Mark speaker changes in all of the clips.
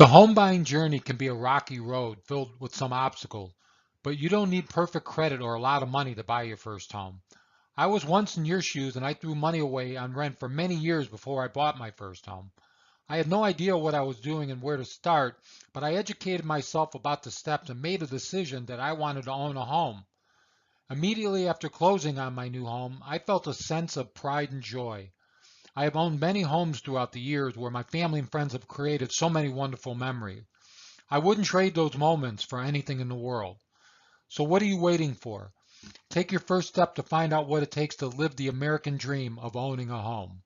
Speaker 1: The home buying journey can be a rocky road filled with some obstacles, but you don't need perfect credit or a lot of money to buy your first home. I was once in your shoes and I threw money away on rent for many years before I bought my first home. I had no idea what I was doing and where to start, but I educated myself about the steps and made a decision that I wanted to own a home. Immediately after closing on my new home, I felt a sense of pride and joy. I have owned many homes throughout the years where my family and friends have created so many wonderful memories. I wouldn't trade those moments for anything in the world. So what are you waiting for? Take your first step to find out what it takes to live the American dream of owning a home.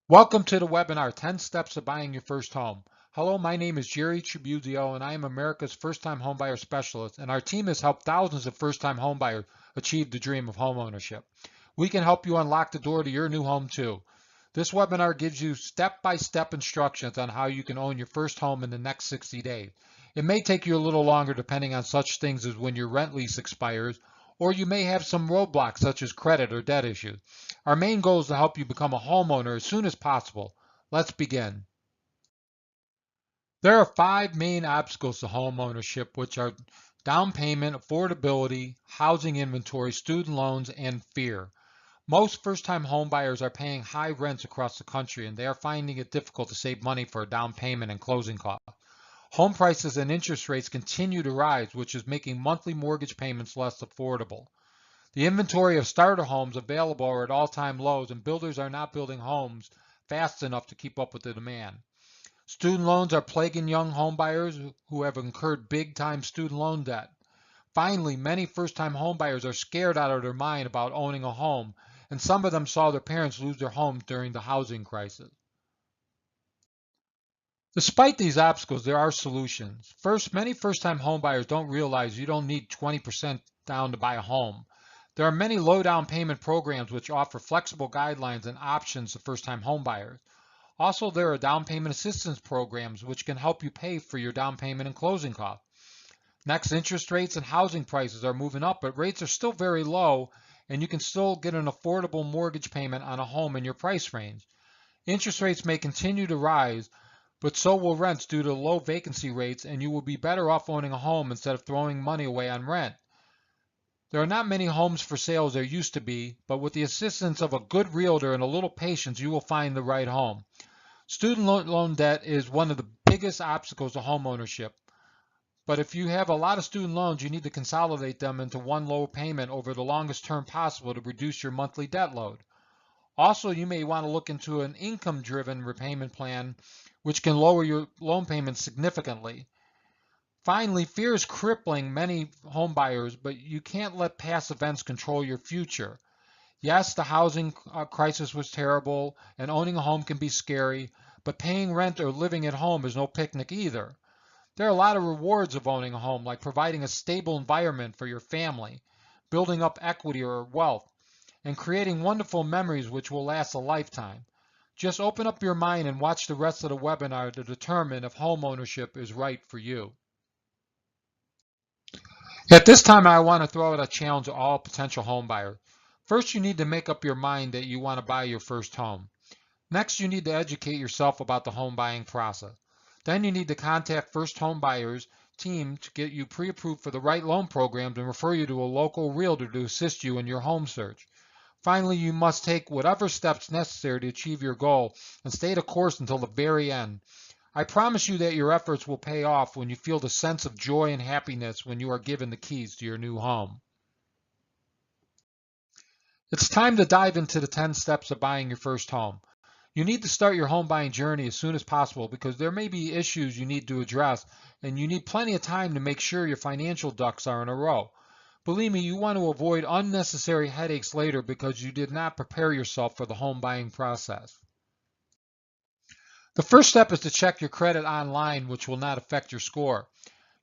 Speaker 1: Welcome to the webinar, 10 Steps to Buying Your First Home. Hello, my name is Jerry Tribuzio, and I am America's first-time homebuyer specialist, and our team has helped thousands of first-time homebuyers achieve the dream of homeownership. We can help you unlock the door to your new home too. This webinar gives you step-by-step instructions on how you can own your first home in the next 60 days. It may take you a little longer depending on such things as when your rent lease expires, or you may have some roadblocks such as credit or debt issues. Our main goal is to help you become a homeowner as soon as possible. Let's begin. There are 5 main obstacles to home ownership, which are down payment, affordability, housing inventory, student loans, and fear. Most first-time home buyers are paying high rents across the country, and they are finding it difficult to save money for a down payment and closing costs. Home prices and interest rates continue to rise, which is making monthly mortgage payments less affordable. The inventory of starter homes available are at all-time lows, and builders are not building homes fast enough to keep up with the demand. Student loans are plaguing young home buyers who have incurred big-time student loan debt. Finally, many first-time home buyers are scared out of their mind about owning a home, and some of them saw their parents lose their homes during the housing crisis. Despite these obstacles, there are solutions. First, many first-time homebuyers don't realize you don't need 20% down to buy a home. There are many low down payment programs which offer flexible guidelines and options to first-time homebuyers. Also, there are down payment assistance programs which can help you pay for your down payment and closing costs. Next, interest rates and housing prices are moving up, but rates are still very low, and you can still get an affordable mortgage payment on a home in your price range. Interest rates may continue to rise, but so will rents due to low vacancy rates, and you will be better off owning a home instead of throwing money away on rent. There are not many homes for sale as there used to be, but with the assistance of a good realtor and a little patience, you will find the right home. Student loan debt is one of the biggest obstacles to home ownership. But if you have a lot of student loans, you need to consolidate them into one low payment over the longest term possible to reduce your monthly debt load. Also, you may want to look into an income-driven repayment plan, which can lower your loan payments significantly. Finally, fear is crippling many home buyers, but you can't let past events control your future. Yes, the housing crisis was terrible, and owning a home can be scary, but paying rent or living at home is no picnic either. There are a lot of rewards of owning a home, like providing a stable environment for your family, building up equity or wealth, and creating wonderful memories which will last a lifetime. Just open up your mind and watch the rest of the webinar to determine if home ownership is right for you. At this time, I want to throw out a challenge to all potential home buyers. First, you need to make up your mind that you want to buy your first home. Next, you need to educate yourself about the home buying process. Then you need to contact First Home Buyers team to get you pre-approved for the right loan programs and refer you to a local realtor to assist you in your home search. Finally, you must take whatever steps necessary to achieve your goal and stay the course until the very end. I promise you that your efforts will pay off when you feel the sense of joy and happiness when you are given the keys to your new home. It's time to dive into the 10 steps of buying your first home. You need to start your home buying journey as soon as possible because there may be issues you need to address, and you need plenty of time to make sure your financial ducks are in a row. Believe me, you want to avoid unnecessary headaches later because you did not prepare yourself for the home buying process. The first step is to check your credit online, which will not affect your score.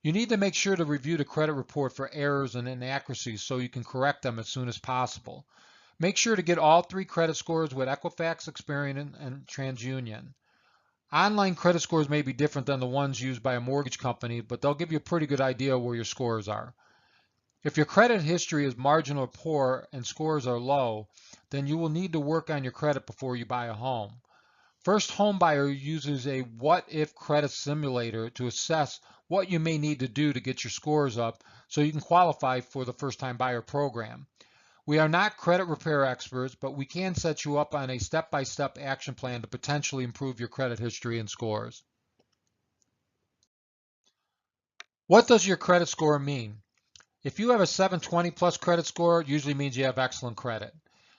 Speaker 1: You need to make sure to review the credit report for errors and inaccuracies so you can correct them as soon as possible. Make sure to get all 3 credit scores with Equifax, Experian, and TransUnion. Online credit scores may be different than the ones used by a mortgage company, but they'll give you a pretty good idea where your scores are. If your credit history is marginal or poor and scores are low, then you will need to work on your credit before you buy a home. First Homebuyer uses a what-if credit simulator to assess what you may need to do to get your scores up so you can qualify for the first-time buyer program. We are not credit repair experts, but we can set you up on a step-by-step action plan to potentially improve your credit history and scores. What does your credit score mean? If you have a 720 plus credit score, it usually means you have excellent credit.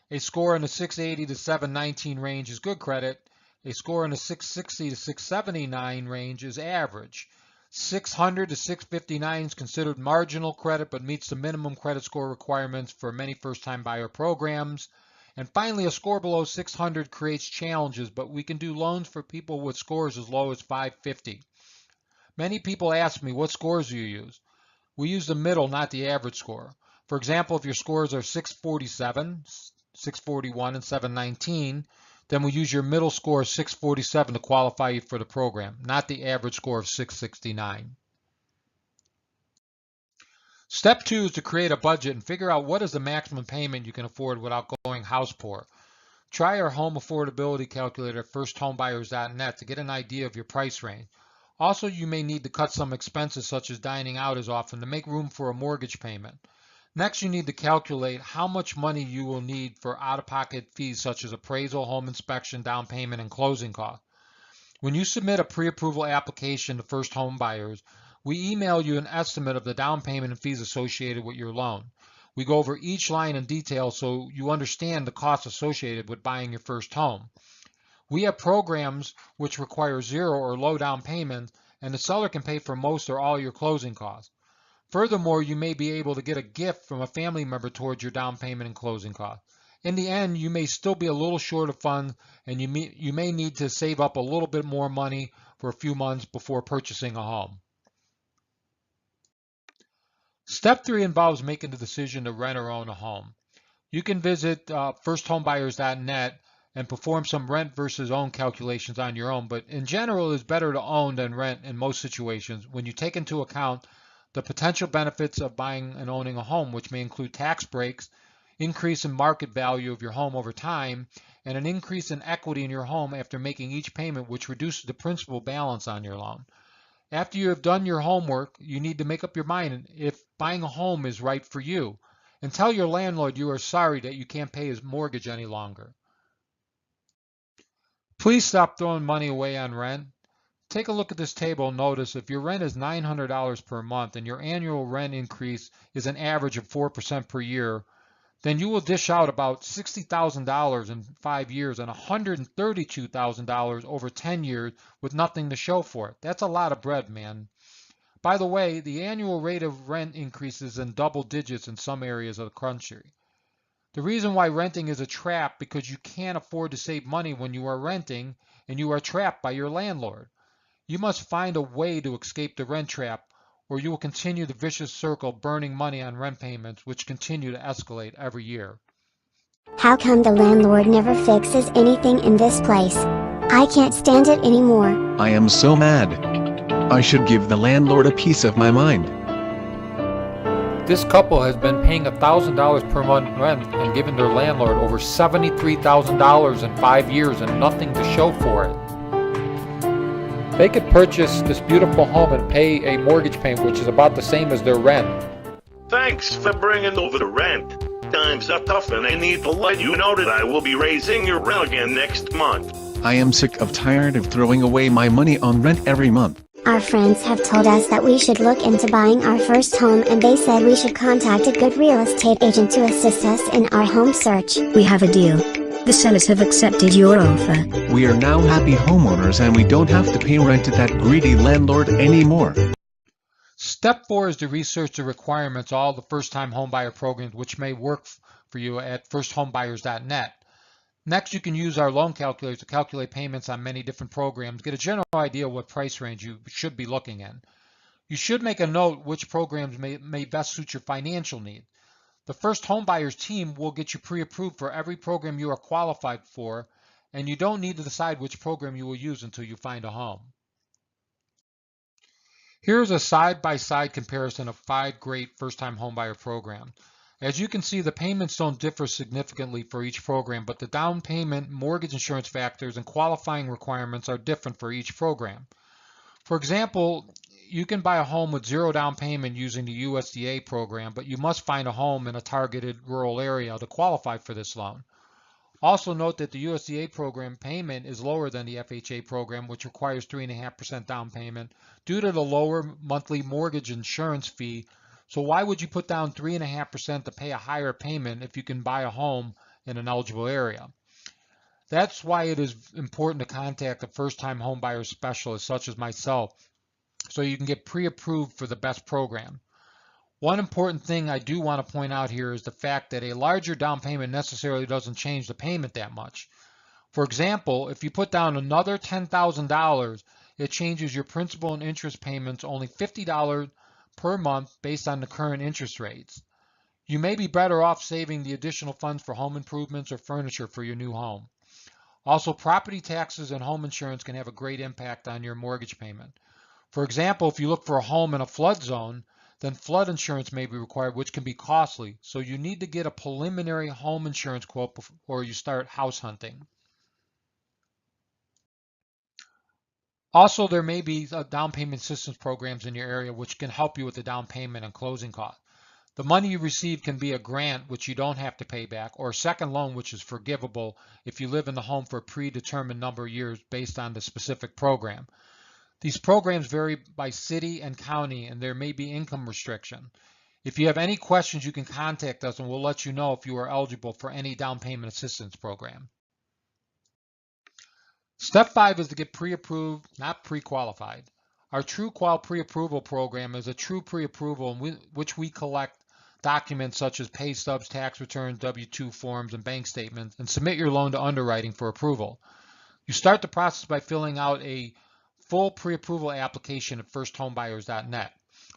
Speaker 1: A score in the 680 to 719 range is good credit. A score in the 660 to 679 range is average. 600 to 659 is considered marginal credit but meets the minimum credit score requirements for many first-time buyer programs. And finally, a score below 600 creates challenges, but we can do loans for people with scores as low as 550. Many people ask me, what scores do you use? We use the middle, not the average score. For example, if your scores are 647, 641, and 719, then we use your middle score of 647 to qualify you for the program, not the average score of 669. Step 2 is to create a budget and figure out what is the maximum payment you can afford without going house poor. Try our home affordability calculator at firsthomebuyers.net to get an idea of your price range. Also, you may need to cut some expenses such as dining out as often to make room for a mortgage payment. Next, you need to calculate how much money you will need for out-of-pocket fees such as appraisal, home inspection, down payment, and closing costs. When you submit a pre-approval application to First Home Buyers, we email you an estimate of the down payment and fees associated with your loan. We go over each line in detail so you understand the costs associated with buying your first home. We have programs which require zero or low down payment, and the seller can pay for most or all your closing costs. Furthermore, you may be able to get a gift from a family member towards your down payment and closing costs. In the end, you may still be a little short of funds, and you may need to save up a little bit more money for a few months before purchasing a home. Step 3 involves making the decision to rent or own a home. You can visit firsthomebuyers.net and perform some rent versus own calculations on your own, but in general, it's better to own than rent in most situations when you take into account the potential benefits of buying and owning a home, which may include tax breaks, increase in market value of your home over time, and an increase in equity in your home after making each payment, which reduces the principal balance on your loan. After you have done your homework, you need to make up your mind if buying a home is right for you, and tell your landlord you are sorry that you can't pay his mortgage any longer. Please stop throwing money away on rent. Take a look at this table and notice if your rent is $900 per month and your annual rent increase is an average of 4% per year, then you will dish out about $60,000 in 5 years and $132,000 over 10 years with nothing to show for it. That's a lot of bread, man. By the way, the annual rate of rent increases in double digits in some areas of the country. The reason why renting is a trap because you can't afford to save money when you are renting and you are trapped by your landlord. You must find a way to escape the rent trap, or you will continue the vicious circle burning money on rent payments, which continue to escalate every year.
Speaker 2: How come the landlord never fixes anything in this place? I can't stand it anymore.
Speaker 3: I am so mad. I should give the landlord a piece of my mind.
Speaker 1: This couple has been paying $1,000 per month rent and given their landlord over $73,000 in 5 years and nothing to show for it. They could purchase this beautiful home and pay a mortgage payment which is about the same as their rent.
Speaker 4: Thanks for bringing over the rent. Times are tough and I need to let you know that I will be raising your rent again next month.
Speaker 3: I am tired of throwing away my money on rent every month.
Speaker 2: Our friends have told us that we should look into buying our first home, and they said we should contact a good real estate agent to assist us in our home search.
Speaker 5: We have a deal. The sellers have accepted your offer.
Speaker 3: We are now happy homeowners and we don't have to pay rent to that greedy landlord anymore.
Speaker 1: Step 4 is to research the requirements of all the first-time homebuyer programs which may work for you at firsthomebuyers.net. Next, you can use our loan calculator to calculate payments on many different programs, get a general idea of what price range you should be looking in. You should make a note which programs may best suit your financial need. The First Home Buyers team will get you pre-approved for every program you are qualified for, and you don't need to decide which program you will use until you find a home. Here's a side-by-side comparison of 5 great first-time homebuyer programs. As you can see, the payments don't differ significantly for each program, but the down payment, mortgage insurance factors, and qualifying requirements are different for each program. For example, you can buy a home with zero down payment using the USDA program, but you must find a home in a targeted rural area to qualify for this loan. Also note that the USDA program payment is lower than the FHA program, which requires 3.5% down payment due to the lower monthly mortgage insurance fee. So why would you put down 3.5% to pay a higher payment if you can buy a home in an eligible area? That's why it is important to contact a first-time home buyer specialist such as myself so you can get pre-approved for the best program. One important thing I do want to point out here is the fact that a larger down payment necessarily doesn't change the payment that much. For example, if you put down another $10,000, it changes your principal and interest payments only $50 per month based on the current interest rates. You may be better off saving the additional funds for home improvements or furniture for your new home. Also, property taxes and home insurance can have a great impact on your mortgage payment. For example, if you look for a home in a flood zone, then flood insurance may be required, which can be costly. So you need to get a preliminary home insurance quote before you start house hunting. Also, there may be down payment assistance programs in your area which can help you with the down payment and closing costs. The money you receive can be a grant, which you don't have to pay back, or a second loan, which is forgivable if you live in the home for a predetermined number of years based on the specific program. These programs vary by city and county, and there may be income restriction. If you have any questions, you can contact us and we'll let you know if you are eligible for any down payment assistance program. Step 5 is to get pre-approved, not pre-qualified. Our TrueQual pre-approval program is a true pre-approval in which we collect documents such as pay stubs, tax returns, W-2 forms, and bank statements, and submit your loan to underwriting for approval. You start the process by filling out a full pre-approval application at firsthomebuyers.net.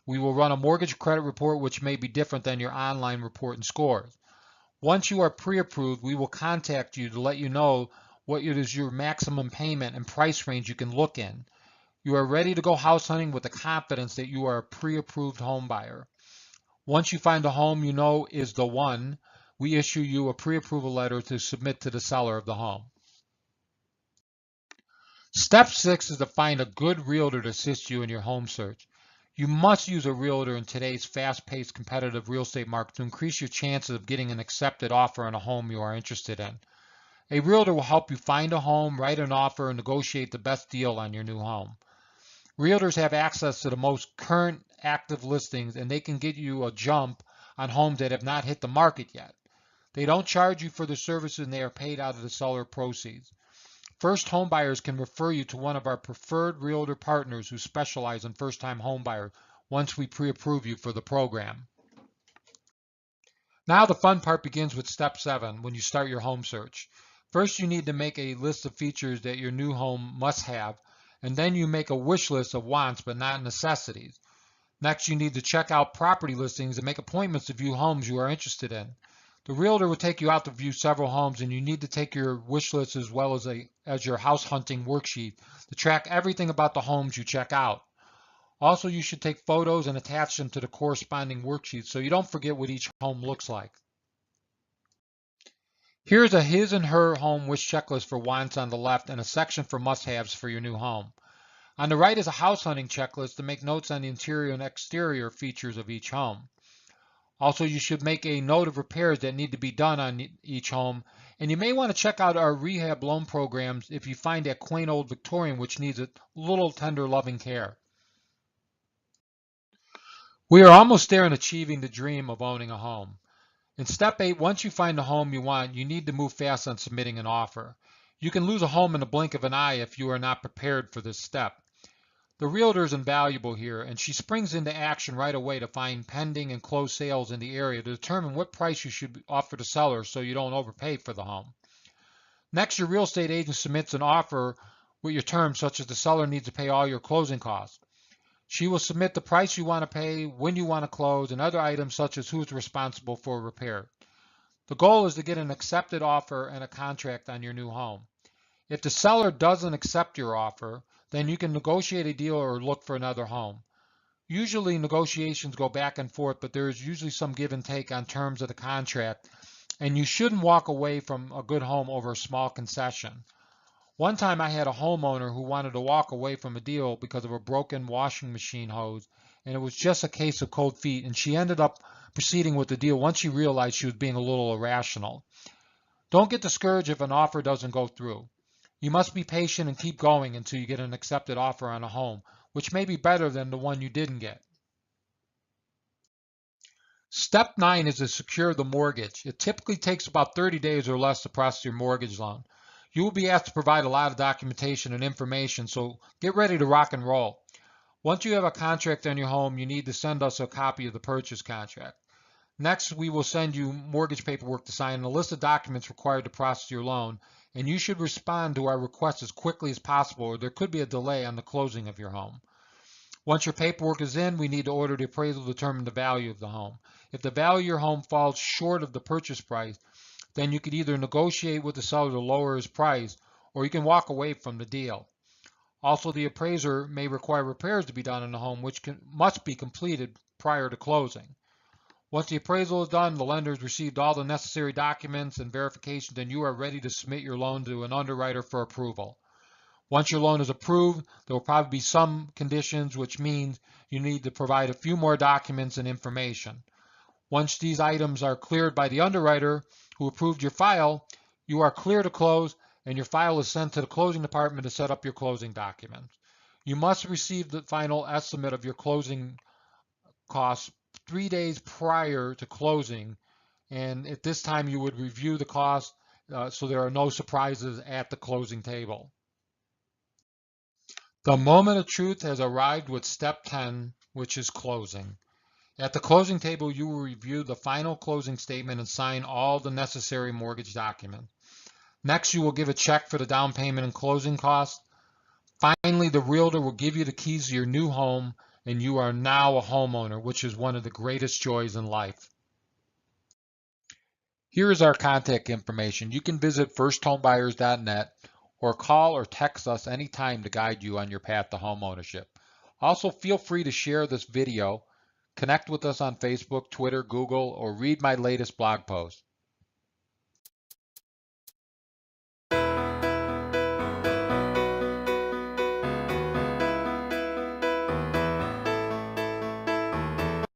Speaker 1: We will run a mortgage credit report which may be different than your online report and scores. Once you are pre-approved, we will contact you to let you know what is your maximum payment and price range you can look in. You are ready to go house hunting with the confidence that you are a pre-approved home buyer. Once you find a home you know is the one, we issue you a pre-approval letter to submit to the seller of the home. Step 6 is to find a good realtor to assist you in your home search. You must use a realtor in today's fast-paced competitive real estate market to increase your chances of getting an accepted offer on a home you are interested in. A realtor will help you find a home, write an offer, and negotiate the best deal on your new home. Realtors have access to the most current active listings, and they can get you a jump on homes that have not hit the market yet. They don't charge you for the services, and they are paid out of the seller proceeds. First home buyers can refer you to one of our preferred realtor partners who specialize in first-time home buyers once we pre-approve you for the program. Now the fun part begins with step 7 when you start your home search. First, you need to make a list of features that your new home must have, and then you make a wish list of wants but not necessities. Next, you need to check out property listings and make appointments to view homes you are interested in. The realtor will take you out to view several homes, and you need to take your wish list as well as your house hunting worksheet to track everything about the homes you check out. Also, you should take photos and attach them to the corresponding worksheet so you don't forget what each home looks like. Here's a his and her home wish checklist for wants on the left and a section for must-haves for your new home. On the right is a house hunting checklist to make notes on the interior and exterior features of each home. Also, you should make a note of repairs that need to be done on each home, and you may want to check out our rehab loan programs if you find that quaint old Victorian which needs a little tender loving care. We are almost there in achieving the dream of owning a home. In step 8, once you find the home you want, you need to move fast on submitting an offer. You can lose a home in the blink of an eye if you are not prepared for this step. The realtor is invaluable here, and she springs into action right away to find pending and closed sales in the area to determine what price you should offer the seller so you don't overpay for the home. Next, your real estate agent submits an offer with your terms, such as the seller needs to pay all your closing costs. She will submit the price you want to pay, when you want to close, and other items such as who's responsible for repair. The goal is to get an accepted offer and a contract on your new home. If the seller doesn't accept your offer, then you can negotiate a deal or look for another home. Usually negotiations go back and forth, but there is usually some give and take on terms of the contract, and you shouldn't walk away from a good home over a small concession. One time I had a homeowner who wanted to walk away from a deal because of a broken washing machine hose, and it was just a case of cold feet, and she ended up proceeding with the deal once she realized she was being a little irrational. Don't get discouraged if an offer doesn't go through. You must be patient and keep going until you get an accepted offer on a home, which may be better than the one you didn't get. Step 9 is to secure the mortgage. It typically takes about 30 days or less to process your mortgage loan. You will be asked to provide a lot of documentation and information, so get ready to rock and roll. Once you have a contract on your home, you need to send us a copy of the purchase contract. Next, we will send you mortgage paperwork to sign and a list of documents required to process your loan, and you should respond to our request as quickly as possible, or there could be a delay on the closing of your home. Once your paperwork is in, we need to order the appraisal to determine the value of the home. If the value of your home falls short of the purchase price, then you could either negotiate with the seller to lower his price, or you can walk away from the deal. Also, the appraiser may require repairs to be done in the home, which must be completed prior to closing. Once the appraisal is done, the lender has received all the necessary documents and verifications, and you are ready to submit your loan to an underwriter for approval. Once your loan is approved, there will probably be some conditions, which means you need to provide a few more documents and information. Once these items are cleared by the underwriter who approved your file, you are clear to close, and your file is sent to the closing department to set up your closing documents. You must receive the final estimate of your closing costs 3 days prior to closing, and at this time you would review the cost so there are no surprises at the closing table. The moment of truth has arrived with step 10, which is closing. At the closing table, you will review the final closing statement and sign all the necessary mortgage documents. Next, you will give a check for the down payment and closing costs. Finally, the realtor will give you the keys to your new home, and you are now a homeowner, which is one of the greatest joys in life. Here is our contact information. You can visit firsthomebuyers.net or call or text us anytime to guide you on your path to homeownership. Also, feel free to share this video, connect with us on Facebook, Twitter, Google, or read my latest blog post.